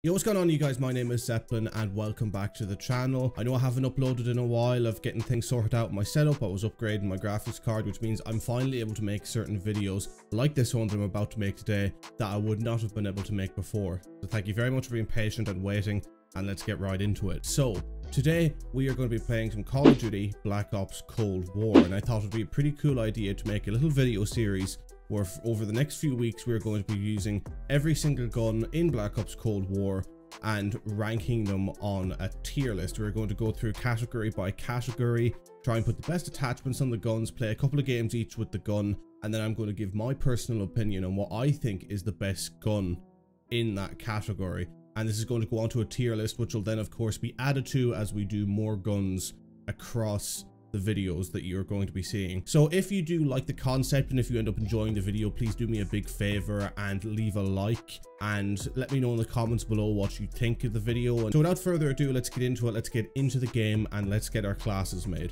Yo, what's going on, you guys? My name is Zeppelin and welcome back to the channel. I know I haven't uploaded in a while of getting things sorted out in my setup. I was upgrading my graphics card, which means I'm finally able to make certain videos like this one that I'm about to make today that I would not have been able to make before. So thank you very much for being patient and waiting, and let's get right into it. So today we are going to be playing some Call of Duty Black Ops Cold War, and I thought it would be a pretty cool idea to make a little video series where over the next few weeks we're going to be using every single gun in Black Ops Cold War and ranking them on a tier list. We're going to go through category by category, try and put the best attachments on the guns, play a couple of games each with the gun, and then I'm going to give my personal opinion on what I think is the best gun in that category. And this is going to go onto a tier list, which will then of course be added to as we do more guns across the videos that you're going to be seeing. So if you do like the concept and if you end up enjoying the video, please do me a big favor and leave a like and let me know in the comments below what you think of the video. And so without further ado, let's get into it. Let's get into the game and let's get our classes made.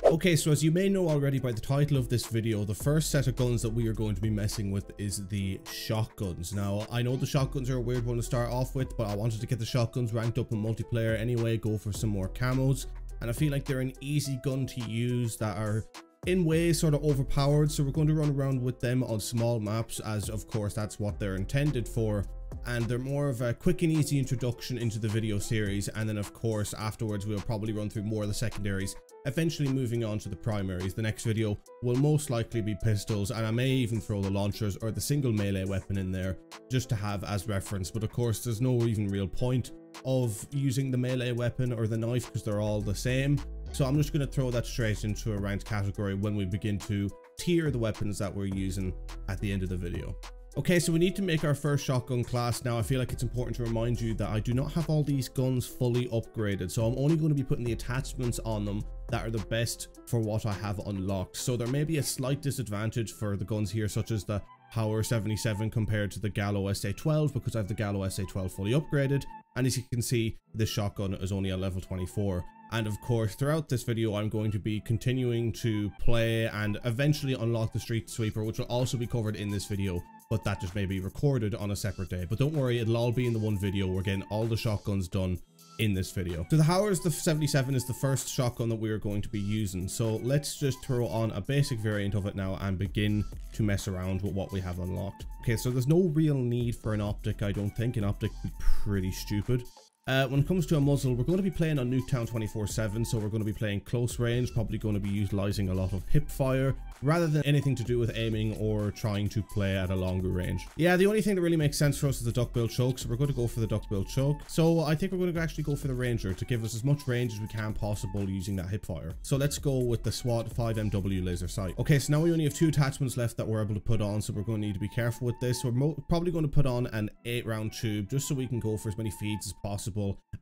Okay, so as you may know already by the title of this video, the first set of guns that we are going to be messing with is the shotguns. Now, I know the shotguns are a weird one to start off with, but I wanted to get the shotguns ranked up in multiplayer anyway, go for some more camos. And I feel like they're an easy gun to use that are in ways sort of overpowered. So we're going to run around with them on small maps, as of course that's what they're intended for. And they're more of a quick and easy introduction into the video series. And then of course afterwards we'll probably run through more of the secondaries, eventually moving on to the primaries. The next video will most likely be pistols, and I may even throw the launchers or the single melee weapon in there just to have as reference. But of course there's no even real point of using the melee weapon or the knife because they're all the same. So I'm just going to throw that straight into a ranked category when we begin to tier the weapons that we're using at the end of the video. Okay, so we need to make our first shotgun class. Now I feel like it's important to remind you that I do not have all these guns fully upgraded, so I'm only going to be putting the attachments on them that are the best for what I have unlocked. So there may be a slight disadvantage for the guns here, such as the Power 77 compared to the Gallow SA12, because I have the Gallow SA12 fully upgraded. And as you can see, this shotgun is only at level 24. And of course, throughout this video, I'm going to be continuing to play and eventually unlock the Street Sweeper, which will also be covered in this video, but that just may be recorded on a separate day. But don't worry, it'll all be in the one video. We're getting all the shotguns done in this video. So the Howard the 77 is the first shotgun that we are going to be using. So let's just throw on a basic variant of it now and begin to mess around with what we have unlocked. Okay, so there's no real need for an optic. I don't think an optic would be pretty stupid. When it comes to a muzzle, we're going to be playing on Nuketown 24/7, so we're going to be playing close range, probably going to be utilizing a lot of hip fire rather than anything to do with aiming or trying to play at a longer range. Yeah, the only thing that really makes sense for us is the duckbill choke, so we're going to go for the duckbill choke. So I think we're going to actually go for the Ranger to give us as much range as we can possible using that hip fire. So let's go with the SWAT 5MW laser sight. Okay, so now we only have 2 attachments left that we're able to put on, so we're going to need to be careful with this. We're probably going to put on an 8-round tube just so we can go for as many feeds as possible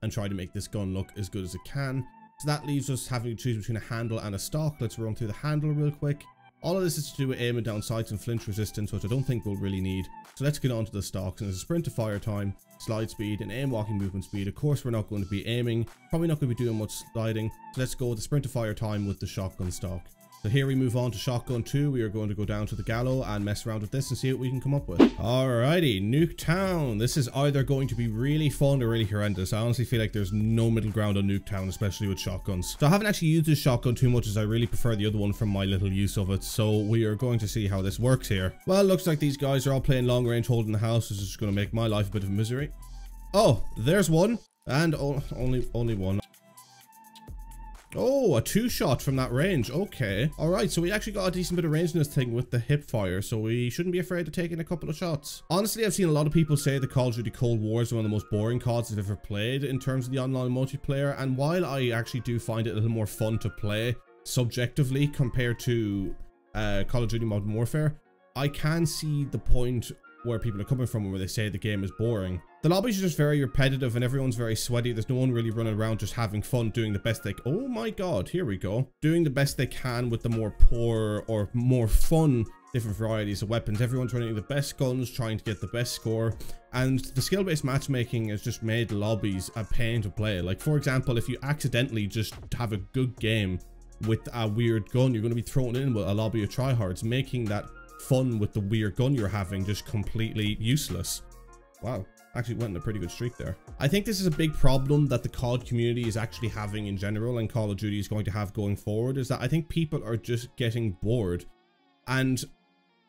and try to make this gun look as good as it can. So that leaves us having to choose between a handle and a stock. Let's run through the handle real quick. All of this is to do with aiming down sights and flinch resistance, which I don't think we'll really need. So let's get on to the stocks. And there's a sprint to fire time, slide speed, and aim walking movement speed. Of course, we're not going to be aiming, probably not going to be doing much sliding. So let's go with the sprint to fire time with the shotgun stock. So here we move on to shotgun 2. We are going to go down to the Gallow and mess around with this and see what we can come up with. Alrighty, Nuketown. This is either going to be really fun or really horrendous. I honestly feel like there's no middle ground on Nuketown, especially with shotguns. So I haven't actually used this shotgun too much, as I really prefer the other one from my little use of it. So we are going to see how this works here. Well, it looks like these guys are all playing long range holding the house. This is just going to make my life a bit of a misery. Oh, there's one. And only one. Oh, a 2-shot from that range. Okay. All right. So we actually got a decent bit of range in this thing with the hip fire. So we shouldn't be afraid of taking a couple of shots. Honestly, I've seen a lot of people say the Call of Duty Cold War is one of the most boring CODs I've ever played in terms of the online multiplayer. And while I actually do find it a little more fun to play subjectively compared to Call of Duty Modern Warfare, I can see the point where people are coming from where they say the game is boring. The lobbies are just very repetitive and everyone's very sweaty. There's no one really running around just having fun, doing the best they can. Oh my god, here we go. Doing the best they can with the more poor or more fun different varieties of weapons. Everyone's running the best guns, trying to get the best score. And the skill-based matchmaking has just made lobbies a pain to play. Like, for example, if you accidentally just have a good game with a weird gun, you're going to be thrown in with a lobby of tryhards, making that fun with the weird gun you're having just completely useless. Wow. Actually went on a pretty good streak there. I think this is a big problem that the COD community is actually having in general, and Call of Duty is going to have going forward, is that I think people are just getting bored. And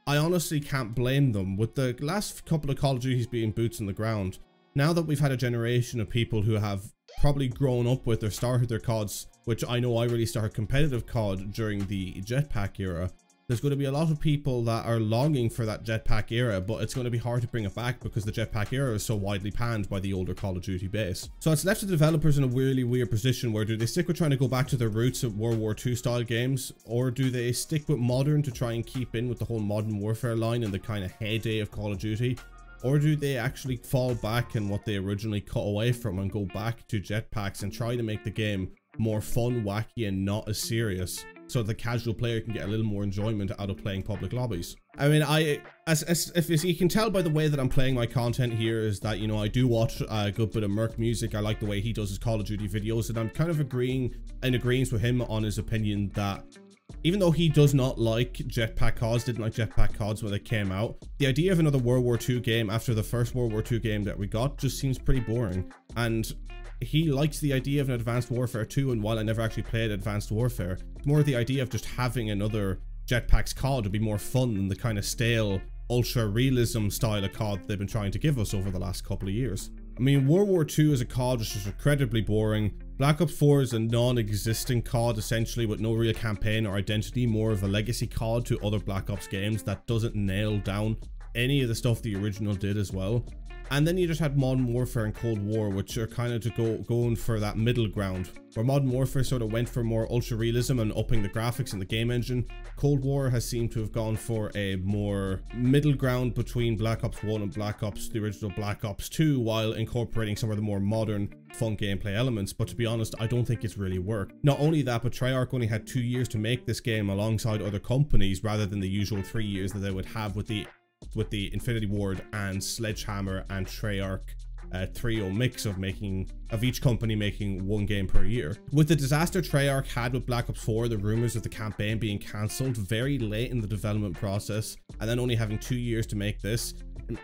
I honestly can't blame them. With the last couple of Call of Duties being boots on the ground, now that we've had a generation of people who have probably grown up with or started their CODs, which I know I really started competitive COD during the jetpack era, there's going to be a lot of people that are longing for that jetpack era, but it's going to be hard to bring it back because the jetpack era is so widely panned by the older Call of Duty base. So it's left the developers in a really weird position where do they stick with trying to go back to their roots of World War II style games, or do they stick with modern to try and keep in with the whole Modern Warfare line and the kind of heyday of Call of Duty? Or do they actually fall back in what they originally cut away from and go back to jetpacks and try to make the game more fun, wacky, and not as serious, so the casual player can get a little more enjoyment out of playing public lobbies? I mean, if you can tell by the way that I'm playing my content here, is that, you know, I do watch a good bit of Merc music. I like the way he does his Call of Duty videos, and I'm kind of agreeing with him on his opinion that even though he does not like jetpack CODs, didn't like jetpack CODs when they came out, the idea of another World War II game after the first World War II game that we got just seems pretty boring. And he likes the idea of an Advanced Warfare 2, and while I never actually played Advanced Warfare, more the idea of just having another jetpacks COD would be more fun than the kind of stale ultra realism style of COD they've been trying to give us over the last couple of years. I mean, World War II as a COD is just incredibly boring. Black Ops 4 is a non-existent COD essentially, with no real campaign or identity, more of a legacy COD to other Black Ops games that doesn't nail down any of the stuff the original did as well. And then you just had Modern Warfare and Cold War, which are kind of going for that middle ground, where Modern Warfare sort of went for more ultra realism and upping the graphics and the game engine. Cold War has seemed to have gone for a more middle ground between Black Ops 1 and Black Ops, the original Black Ops 2, while incorporating some of the more modern, fun gameplay elements. But to be honest, I don't think it's really worked. Not only that, but Treyarch only had 2 years to make this game alongside other companies, rather than the usual 3 years that they would have with the Infinity Ward and Sledgehammer and Treyarch trio mix of each company making one game per year. With the disaster Treyarch had with Black Ops 4, the rumors of the campaign being cancelled very late in the development process, and then only having 2 years to make this,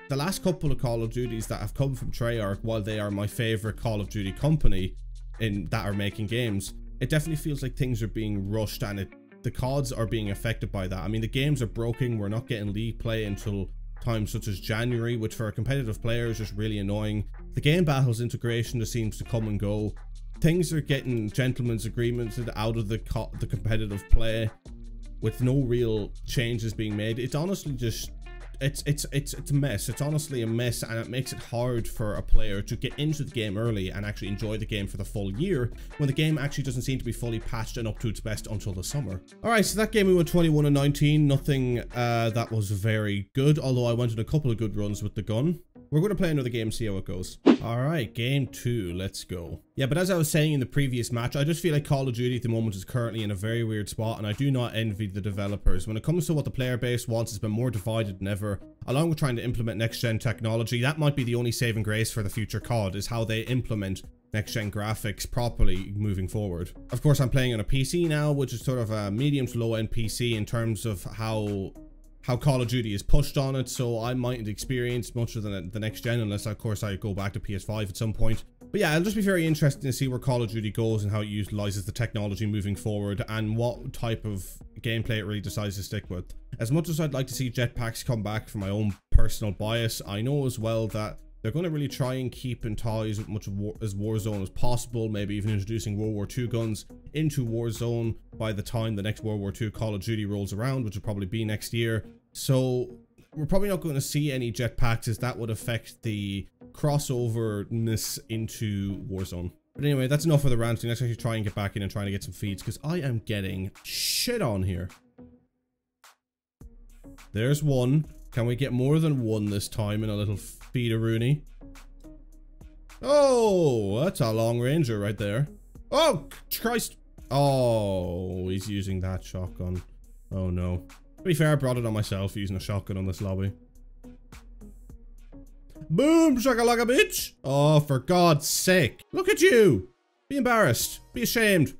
the last couple of Call of Duties that have come from Treyarch, while they are my favorite Call of Duty company that are making games, it definitely feels like things are being rushed, and the CODs are being affected by that. I mean, the games are broken. We're not getting league play until times such as January, which for a competitive player is just really annoying. The game battles integration just seems to come and go. Things are getting gentlemen's agreements out of the competitive play with no real changes being made. It's honestly just it's a mess. It's honestly a mess, and it makes it hard for a player to get into the game early and actually enjoy the game for the full year, when the game actually doesn't seem to be fully patched and up to its best until the summer. Alright, so that game we went 21-19, nothing that was very good, although I went on a couple of good runs with the gun. We're going to play another game, see how it goes. Alright, game 2, let's go. Yeah, but as I was saying in the previous match, I just feel like Call of Duty at the moment is currently in a very weird spot, and I do not envy the developers. When it comes to what the player base wants, it's been more divided than ever. Along with trying to implement next-gen technology, that might be the only saving grace for the future COD, is how they implement next-gen graphics properly moving forward. Of course, I'm playing on a PC now, which is sort of a medium to low-end PC in terms of how Call of Duty is pushed on it, so I mightn't experience much of the next gen unless, of course, I go back to PS5 at some point. But yeah, it'll just be very interesting to see where Call of Duty goes and how it utilizes the technology moving forward, and what type of gameplay it really decides to stick with. As much as I'd like to see jetpacks come back for my own personal bias, I know as well that they're going to really try and keep in ties with much of Warzone as possible, maybe even introducing World War II guns into Warzone by the time the next World War II Call of Duty rolls around, which will probably be next year. So we're probably not going to see any jetpacks, as that would affect the crossoverness into Warzone. But anyway, that's enough of the ranting. Let's actually try and get back in and trying to get some feeds, because I am getting shit on here. There's one. Can we get more than one this time in a little feed-a-rooney? Oh, that's a long ranger right there. Oh, Christ. Oh, he's using that shotgun. Oh, no. To be fair, I brought it on myself using a shotgun on this lobby. Boom, shakalaka bitch. Oh, for God's sake. Look at you. Be embarrassed. Be ashamed.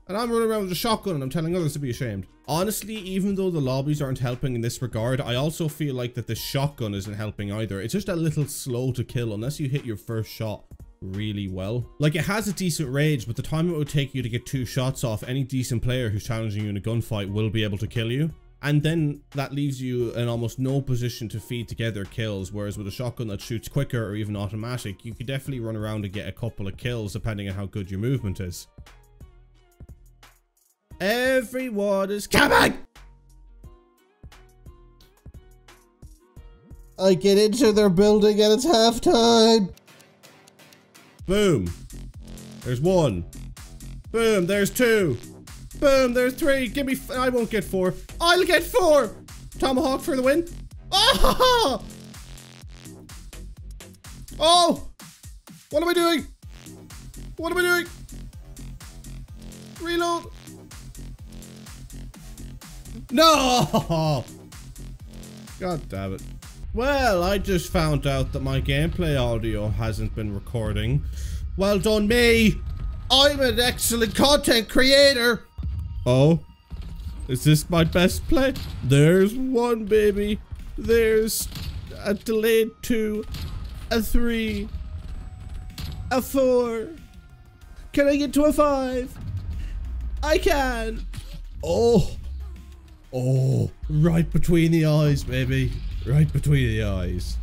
And I'm running around with a shotgun and I'm telling others to be ashamed. Honestly, even though the lobbies aren't helping in this regard, I also feel like that the shotgun isn't helping either. It's just a little slow to kill unless you hit your first shot really well. Like, it has a decent range, but the time it would take you to get 2 shots off, any decent player who's challenging you in a gunfight will be able to kill you. And then that leaves you in almost no position to feed together kills, whereas with a shotgun that shoots quicker or even automatic, you could definitely run around and get a couple of kills depending on how good your movement is. Everyone is coming! I get into their building and it's halftime. Boom. There's 1. Boom, there's 2. Boom, there's 3. Give me, I won't get 4. I'll get 4. Tomahawk for the win. Oh! Oh! What am I doing? What am I doing? Reload. No! God damn it. Well, I just found out that my gameplay audio hasn't been recording. Well done me! I'm an excellent content creator! Oh? Is this my best play? There's 1, baby. There's a delayed 2, a 3, a 4. Can I get to a 5? I can! Oh! Oh, right between the eyes, baby. Right between the eyes.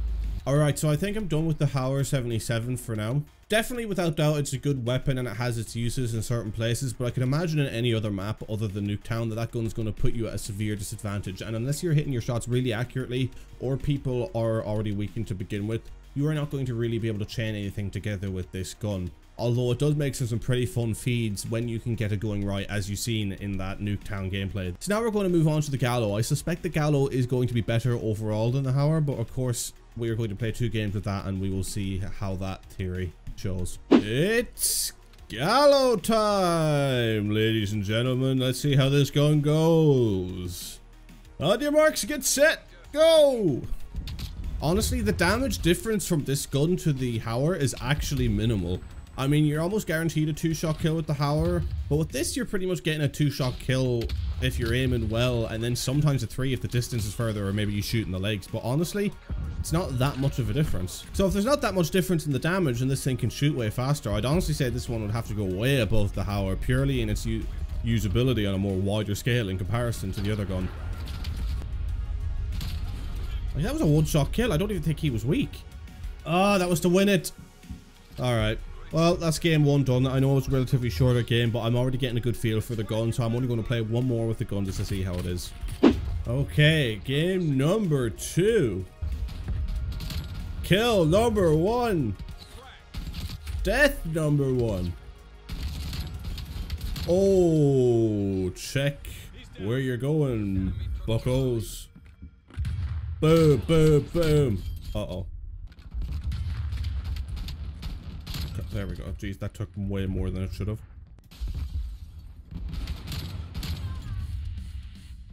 Alright, so I think I'm done with the Howler 77 for now. Definitely, without doubt, it's a good weapon and it has its uses in certain places, but I can imagine in any other map other than Nuketown that gun's going to put you at a severe disadvantage. And unless you're hitting your shots really accurately, or people are already weakened to begin with, you are not going to really be able to chain anything together with this gun. Although it does make some pretty fun feeds when you can get it going right, as you've seen in that Nuketown gameplay. So now we're going to move on to the Gallow. I suspect the Gallow is going to be better overall than the Howler, but of course we are going to play 2 games with that and we will see how that theory shows. It's Gallow time, ladies and gentlemen. Let's see how this gun goes. On your marks, get set, go! Honestly, the damage difference from this gun to the Howler is actually minimal. I mean, you're almost guaranteed a 2-shot kill with the Howler, but with this, you're pretty much getting a 2-shot kill if you're aiming well, and then sometimes a 3 if the distance is further, or maybe you shoot in the legs. But honestly, it's not that much of a difference. So if there's not that much difference in the damage, and this thing can shoot way faster, I'd honestly say this one would have to go way above the Howler, purely in its usability on a more wider scale in comparison to the other gun. Like, that was a 1-shot kill. I don't even think he was weak. Oh, that was to win it. All right. Well, that's game 1 done. I know it's a relatively shorter game, but I'm already getting a good feel for the gun, so I'm only going to play 1 more with the gun just to see how it is. Okay, game number 2. Kill number 1. Death number 1. Oh, check where you're going, buckos. Boom, boom, boom. Uh-oh. There we go. Jeez, that took way more than it should have.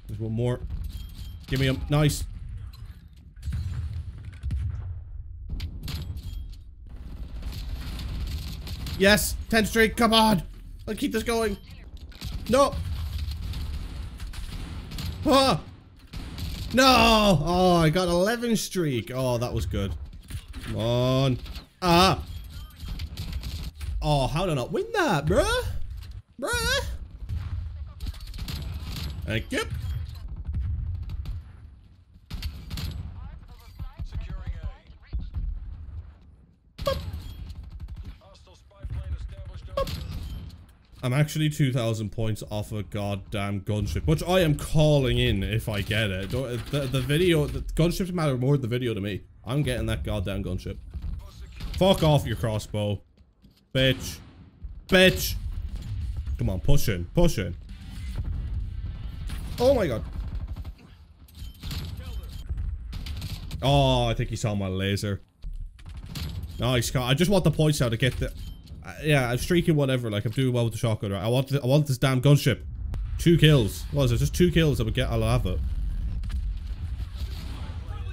There's 1 more. Give me him. Nice. Yes. 10 streak. Come on. I'll keep this going. No. Ah. No. Oh, I got 11 streak. Oh, that was good. Come on. Ah. Oh, how did I not win that, bruh? Bruh? Thank you. I'm actually 2,000 points off a goddamn gunship, which I am calling in if I get it. The video, the gunships matter more than the video to me. I'm getting that goddamn gunship. Fuck off your crossbow. Bitch. Bitch. Come on, push in. Push in. Oh my god. Oh, I think he saw my laser. Nice. I just want the points now to get the... yeah, I'm streaking whatever. Like, I'm doing well with the shotgun. Right? I want this damn gunship. 2 kills. What is it? Just 2 kills I would get. I'll have it.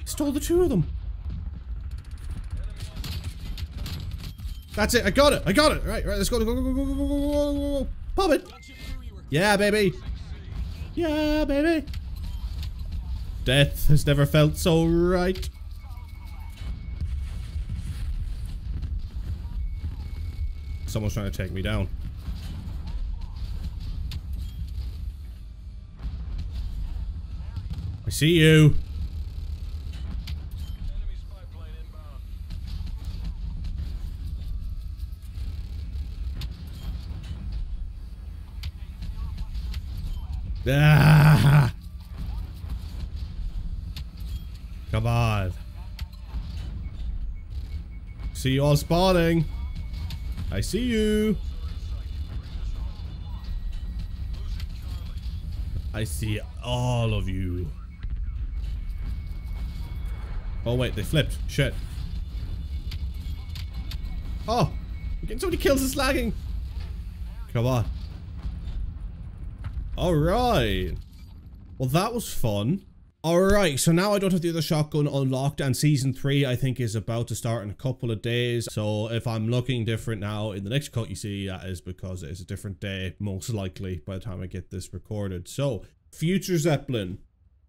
Stole the 2 of them. That's it. I got it. I got it. Right, let's go. Go, go, go, go, go, go, go, go. Pop it. Yeah, baby. Yeah, baby. Death has never felt so right. Someone's trying to take me down. I see you. Ah! Come on. See you all spawning. I see you. I see all of you. Oh wait, they flipped. Shit. Oh, we're getting so many kills and slagging. Come on. Alright. Well, that was fun. Alright, so now I don't have the other shotgun unlocked, and Season 3 I think is about to start in a couple of days. So if I'm looking different now in the next cut you see, that is because it is a different day, most likely, by the time I get this recorded. So, Future Zeppelin,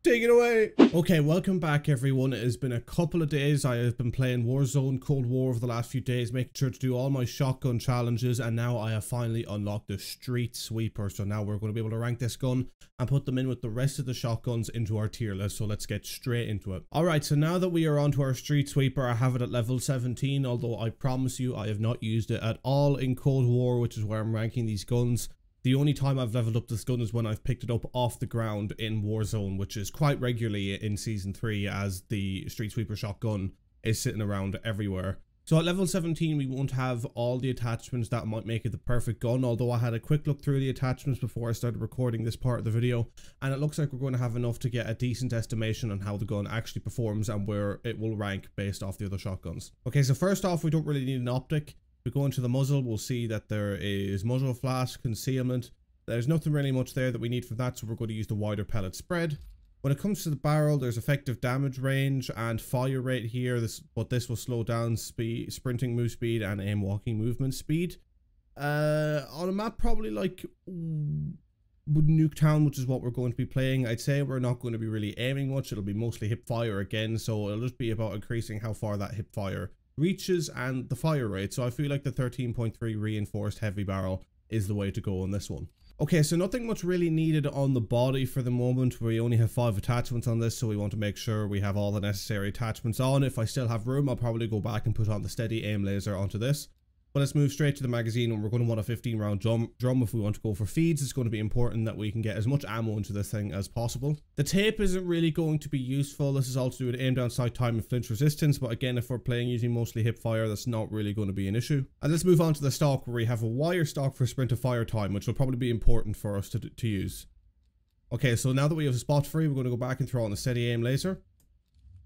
take it away. Okay, welcome back everyone. It has been a couple of days. I have been playing Warzone Cold War over the last few days, making sure to do all my shotgun challenges, and now I have finally unlocked the Street Sweeper. So now we're going to be able to rank this gun and put them in with the rest of the shotguns into our tier list. So let's get straight into it. Alright, so now that we are onto our Street Sweeper, I have it at level 17, although I promise you I have not used it at all in Cold War, which is where I'm ranking these guns. The only time I've leveled up this gun is when I've picked it up off the ground in Warzone, which is quite regularly in Season 3, as the Street Sweeper shotgun is sitting around everywhere. So at level 17 we won't have all the attachments that might make it the perfect gun, although I had a quick look through the attachments before I started recording this part of the video, and it looks like we're going to have enough to get a decent estimation on how the gun actually performs and where it will rank based off the other shotguns. Okay, so first off, we don't really need an optic. We go into the muzzle, we'll see that there is muzzle flash, concealment. There's nothing really much there that we need for that, so we're going to use the wider pellet spread. When it comes to the barrel, there's effective damage range and fire rate here, but this will slow down speed, sprinting move speed, and aim walking movement speed. On a map probably like Nuketown, which is what we're going to be playing, I'd say we're not going to be really aiming much. It'll be mostly hip fire again, so it'll just be about increasing how far that hip fire reaches and the fire rate. So I feel like the 13.3 reinforced heavy barrel is the way to go on this one. Okay, so nothing much really needed on the body for the moment. We only have 5 attachments on this, so we want to make sure we have all the necessary attachments on. If I still have room, I'll probably go back and put on the steady aim laser onto this. But let's move straight to the magazine, and we're going to want a 15 round drum if we want to go for feeds. It's going to be important that we can get as much ammo into this thing as possible. The tape isn't really going to be useful. This is all to do with aim down, sight time, and flinch resistance, but again, if we're playing using mostly hip fire, that's not really going to be an issue. And let's move on to the stock, where we have a wire stock for sprint to fire time, which will probably be important for us to use. Okay, so now that we have a spot free, we're going to go back and throw on the steady aim laser,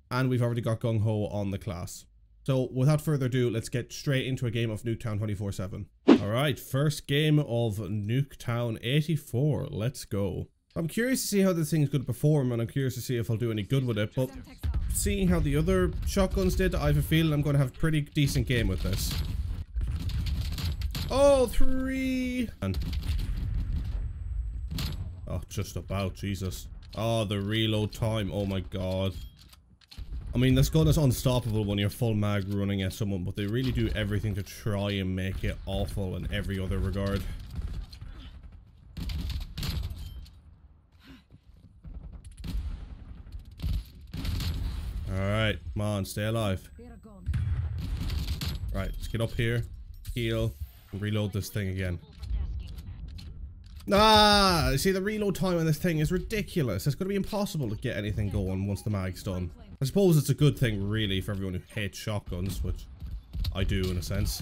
and we've already got gung ho on the class. So without further ado, let's get straight into a game of Nuketown 24/7. Alright, first game of Nuketown 84. Let's go. I'm curious to see how this thing's going to perform, and I'm curious to see if I'll do any good with it, but seeing how the other shotguns did, I have a feeling I'm going to have a pretty decent game with this. Oh, 3! Oh, just about, Jesus. Oh, the reload time, oh my god. I mean, this gun is unstoppable when you're full mag running at someone, but they really do everything to try and make it awful in every other regard. Alright, come on, stay alive. Right, let's get up here, heal, and reload this thing again. Ah, see, the reload time on this thing is ridiculous. It's going to be impossible to get anything going once the mag's done. I suppose it's a good thing, really, for everyone who hates shotguns, which I do in a sense.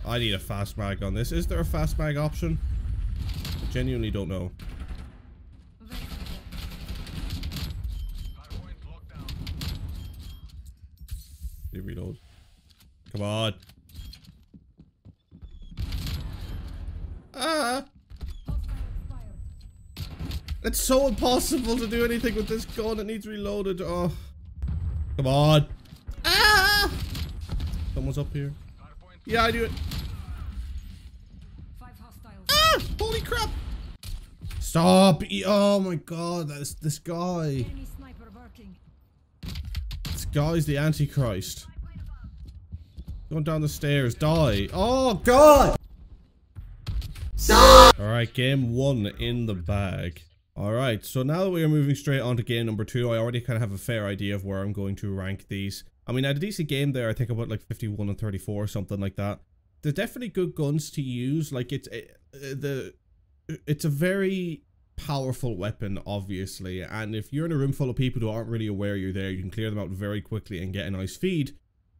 I need a fast mag on this. Is there a fast mag option? I genuinely don't know. Reload. Come on. Ah! It's so impossible to do anything with this gun. It needs reloaded. Oh. Come on. Ah! Someone's up here. Yeah, I do it. Ah! Holy crap! Stop! Oh my god, that's this guy. This guy's the Antichrist. Going down the stairs, die. Oh god! Alright, game 1 in the bag. Alright, so now that we are moving straight on to game number 2, I already kind of have a fair idea of where I'm going to rank these. I mean, I had a decent game there, I think about like 51 and 34 or something like that. They're definitely good guns to use, like it's a very powerful weapon, obviously, and if you're in a room full of people who aren't really aware you're there, you can clear them out very quickly and get a nice feed.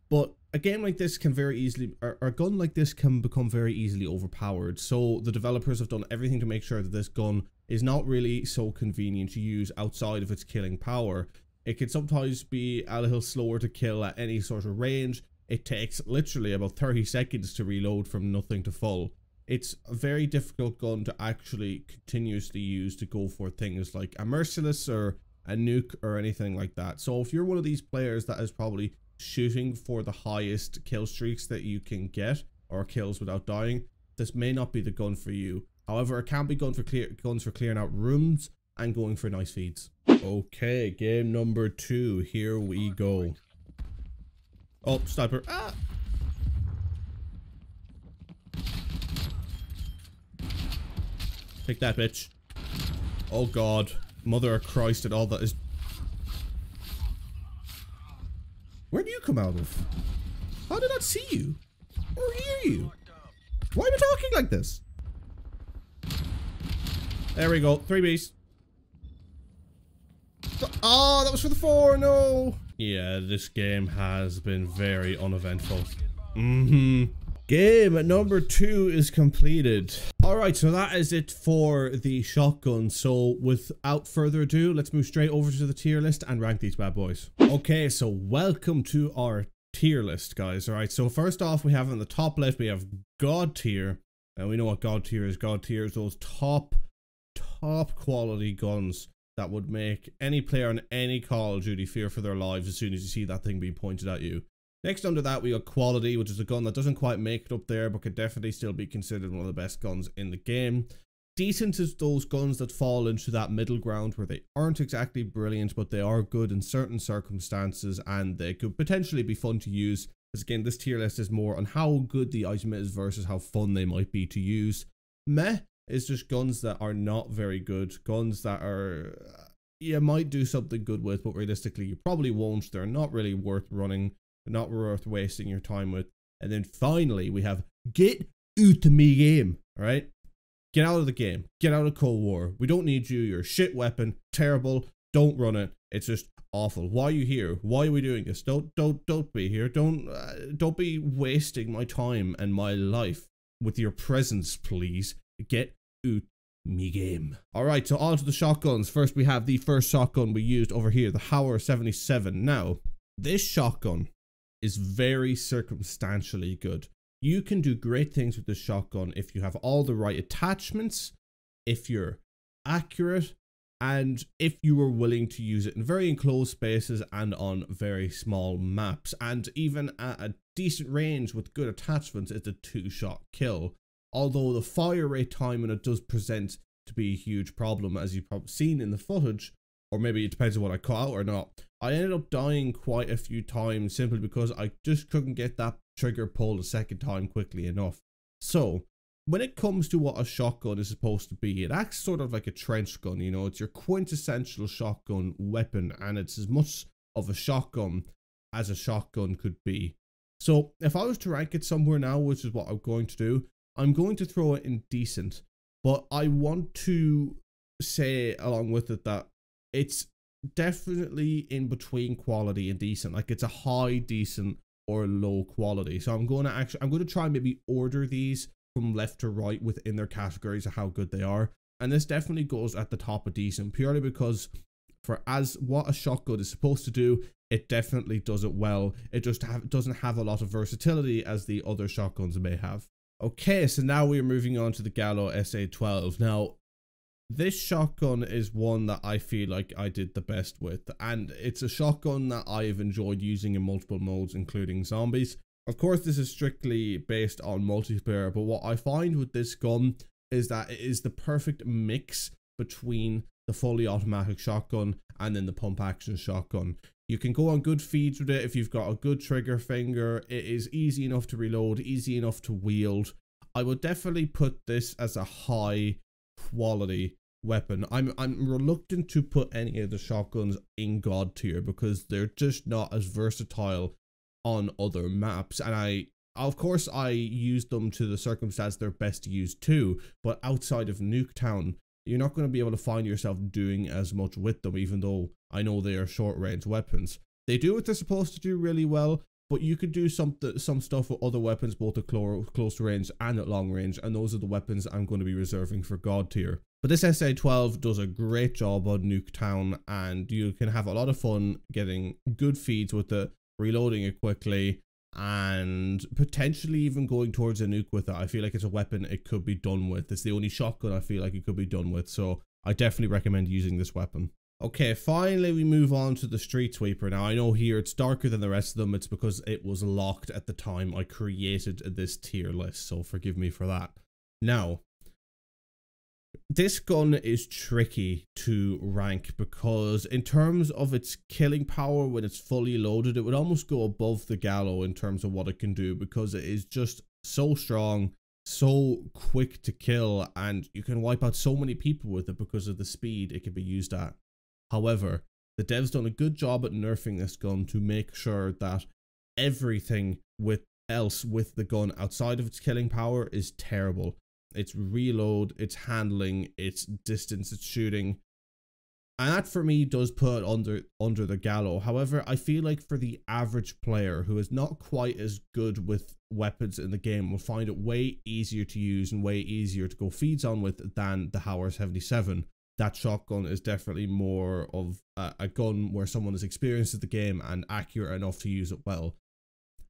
But a game like this can very easily, or a gun like this can become very easily overpowered, so the developers have done everything to make sure that this gun is not really so convenient to use outside of its killing power. It can sometimes be a little slower to kill at any sort of range. It takes literally about 30 seconds to reload from nothing to full. It's a very difficult gun to actually continuously use to go for things like a merciless or a nuke or anything like that. So if you're one of these players that is probably shooting for the highest kill streaks that you can get, or kills without dying, this may not be the gun for you. However, it can be guns for clearing out rooms and going for nice feeds. Okay, game number 2, here we go. Oh, sniper. Ah! Take that, bitch. Oh god. Mother of Christ and all that is... Where do you come out of? How did I see you? Or hear you? Why am I talking like this? There we go. 3Bs. Oh, that was for the 4. No. Yeah, this game has been very uneventful. Game number 2 is completed. Alright, so that is it for the shotgun. So without further ado, let's move straight over to the tier list and rank these bad boys. Okay, so welcome to our tier list, guys. Alright, so first off, we have on the top left, we have God tier. And we know what God tier is. God tier is those top quality guns that would make any player on any Call of Duty fear for their lives as soon as you see that thing being pointed at you. Next under that, we got Quality, which is a gun that doesn't quite make it up there, but could definitely still be considered one of the best guns in the game. Decent is those guns that fall into that middle ground where they aren't exactly brilliant, but they are good in certain circumstances, and they could potentially be fun to use. Because again, this tier list is more on how good the item is versus how fun they might be to use. Meh is just guns that are not very good. Guns that are... you might do something good with, but realistically you probably won't. They're not really worth running. Not worth wasting your time with. And then finally, we have get out of me game. Alright? Get out of the game. Get out of Cold War. We don't need you. You're a shit weapon. Terrible. Don't run it. It's just awful. Why are you here? Why are we doing this? Don't be here. Don't be wasting my time and my life with your presence, please. Get out me game. Alright, so on to the shotguns. First, we have the first shotgun we used over here, the Hauer 77. Now, this shotgun is very circumstantially good. You can do great things with this shotgun if you have all the right attachments, if you're accurate, and if you are willing to use it in very enclosed spaces and on very small maps. And even at a decent range with good attachments, it's a 2-shot kill. Although the fire rate time on it does present to be a huge problem, as you've probably seen in the footage. Or maybe it depends on what I caught out or not. I ended up dying quite a few times simply because I just couldn't get that trigger pulled a second time quickly enough. So, when it comes to what a shotgun is supposed to be, it acts sort of like a trench gun, you know. It's your quintessential shotgun weapon, and it's as much of a shotgun as a shotgun could be. So, if I was to rank it somewhere now, which is what I'm going to do, I'm going to throw it in decent. But I want to say along with it that it's definitely in between quality and decent. Like, it's a high decent or low quality. So I'm going to try and maybe order these from left to right within their categories of how good they are. And this definitely goes at the top of decent, purely because for as what a shotgun is supposed to do, it definitely does it well. It just doesn't have a lot of versatility as the other shotguns may have. Okay, so now we're moving on to the Gallow SA-12. Now, this shotgun is one that I feel like I did the best with, and it's a shotgun that I've enjoyed using in multiple modes, including zombies. Of course, this is strictly based on multiplayer, but what I find with this gun is that it is the perfect mix between the fully automatic shotgun and then the pump action shotgun. You can go on good feeds with it if you've got a good trigger finger. It is easy enough to reload, easy enough to wield. I would definitely put this as a high quality weapon. I'm reluctant to put any of the shotguns in God tier because they're just not as versatile on other maps, and of course I use them to the circumstance they're best to use too, but outside of Nuketown you're not going to be able to find yourself doing as much with them, even though I know they are short range weapons. They do what they're supposed to do really well, but you could do some stuff with other weapons, both at close range and at long range, and those are the weapons I'm going to be reserving for God tier. But this SA-12 does a great job on Nuketown, and you can have a lot of fun getting good feeds with it, reloading it quickly, and potentially even going towards a nuke with it. I feel like it's a weapon it could be done with. It's the only shotgun I feel like it could be done with, so I definitely recommend using this weapon. Okay, finally we move on to the Street Sweeper. Now I know here it's darker than the rest of them. It's because it was locked at the time I created this tier list, so forgive me for that. Now, this gun is tricky to rank because in terms of its killing power when it's fully loaded, it would almost go above the Gallow in terms of what it can do, because it is just so strong, so quick to kill, and you can wipe out so many people with it because of the speed it can be used at. However, the devs done a good job at nerfing this gun to make sure that everything else with the gun outside of its killing power is terrible. Its reload, its handling, its distance, its shooting, and that for me does put it under the Gallow. However, I feel like for the average player who is not quite as good with weapons in the game will find it way easier to use and way easier to go feeds on with than the Hauer 77. That shotgun is definitely more of a gun where someone is experienced at the game and accurate enough to use it well.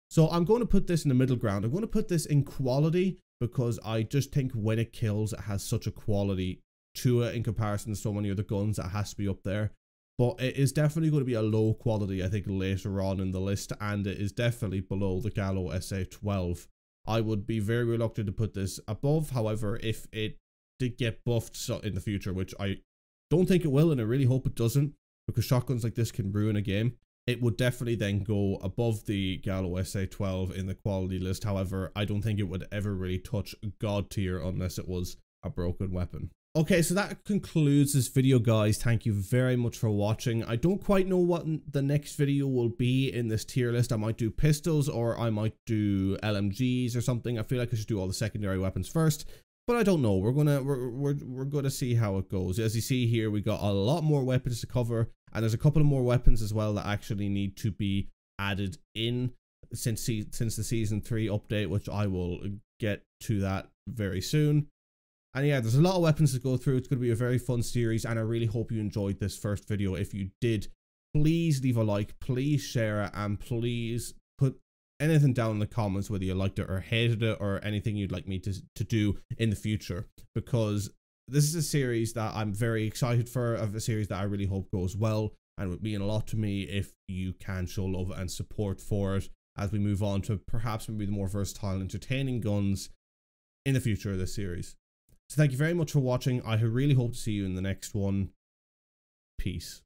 So I'm going to put this in the middle ground. I'm going to put this in quality because I just think when it kills, it has such a quality to it in comparison to so many other guns that it has to be up there. But it is definitely going to be a low quality, I think, later on in the list, and it is definitely below the Gallow SA-12. I would be very reluctant to put this above. However, if it did get buffed in the future, which I don't think it will, and I really hope it doesn't, because shotguns like this can ruin a game, it would definitely then go above the Gallow SA-12 in the quality list. However, I don't think it would ever really touch God tier unless it was a broken weapon. Okay, so that concludes this video, guys. Thank you very much for watching. I don't quite know what the next video will be in this tier list. I might do pistols or I might do LMGs or something. I feel like I should do all the secondary weapons first, but I don't know. We're gonna see how it goes. As you see here, we got a lot more weapons to cover, and there's a couple of more weapons as well that actually need to be added in since the season 3 update, which I will get to that very soon. And yeah, there's a lot of weapons to go through. It's going to be a very fun series, and I really hope you enjoyed this first video. If you did, please leave a like, please share it, and please put anything down in the comments, whether you liked it or hated it, or anything you'd like me to do in the future, because this is a series that I'm very excited for, of a series that I really hope goes well, and it would mean a lot to me if you can show love and support for it as we move on to perhaps maybe the more versatile, entertaining guns in the future of this series. So thank you very much for watching. I really hope to see you in the next one. Peace.